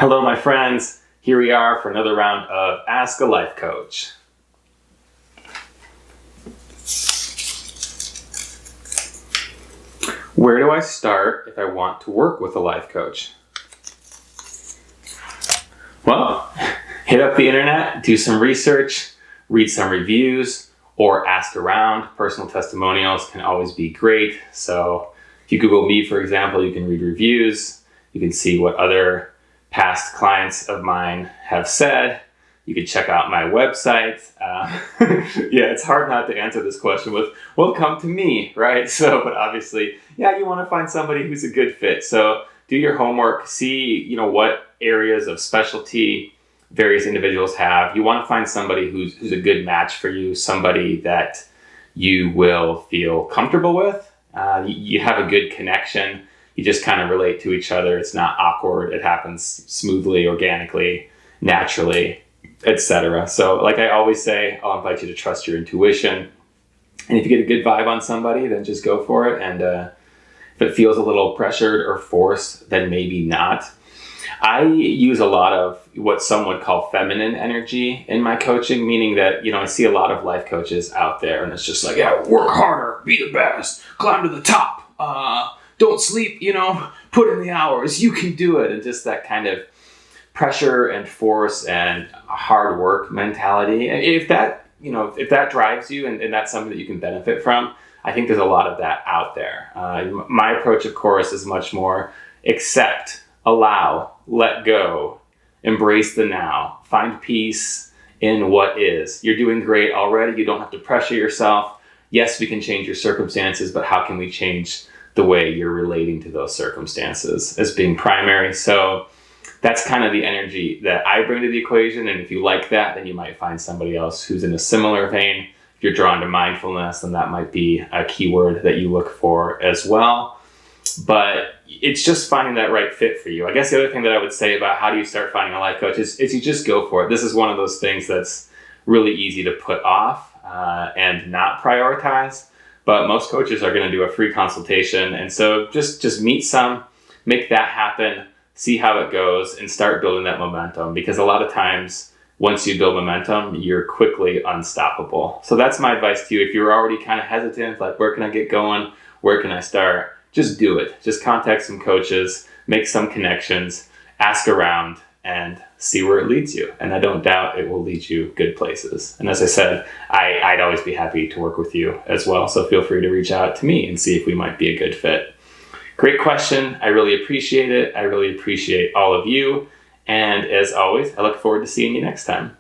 Hello, my friends. Here we are for another round of Ask a Life Coach. Where do I start if I want to work with a life coach? Well, hit up the internet, do some research, read some reviews, or ask around. Personal testimonials can always be great. So if you Google me, for example, you can read reviews. You can see what other past clients of mine have said. You can check out my website. Yeah, it's hard not to answer this question with, well, come to me, right? So, but obviously, yeah, you want to find somebody who's a good fit. So do your homework, see, what areas of specialty various individuals have. You want to find somebody who's a good match for you, somebody that you will feel comfortable with. You have a good connection. You just kind of relate to each other. It's not awkward. It happens smoothly, organically, naturally, etc. So like I always say, I'll invite you to trust your intuition. And if you get a good vibe on somebody, then just go for it. And if it feels a little pressured or forced, then maybe not. I use a lot of what some would call feminine energy in my coaching, meaning that, I see a lot of life coaches out there and it's just like, yeah, work harder, be the best, climb to the top, don't sleep, put in the hours, you can do it. And just that kind of pressure and force and hard work mentality. If that drives you and that's something that you can benefit from, I think there's a lot of that out there. My approach, of course, is much more accept, allow, let go, embrace the now, find peace in what is. You're doing great already. You don't have to pressure yourself. Yes, we can change your circumstances, but how can we change the way you're relating to those circumstances as being primary? So that's kind of the energy that I bring to the equation. And if you like that, then you might find somebody else who's in a similar vein. If you're drawn to mindfulness, then that might be a keyword that you look for as well. But it's just finding that right fit for you. I guess the other thing that I would say about how do you start finding a life coach is you just go for it. This is one of those things that's really easy to put off and not prioritize. But most coaches are going to do a free consultation. And so just meet some, make that happen, see how it goes, and start building that momentum. Because a lot of times, once you build momentum, you're quickly unstoppable. So that's my advice to you. If you're already kind of hesitant, like where can I get going? Where can I start? Just do it. Just contact some coaches, make some connections, ask around, and see where it leads you. And I don't doubt it will lead you good places. And as I said, I'd always be happy to work with you as well. So feel free to reach out to me and see if we might be a good fit. Great question. I really appreciate it. I really appreciate all of you. And as always, I look forward to seeing you next time.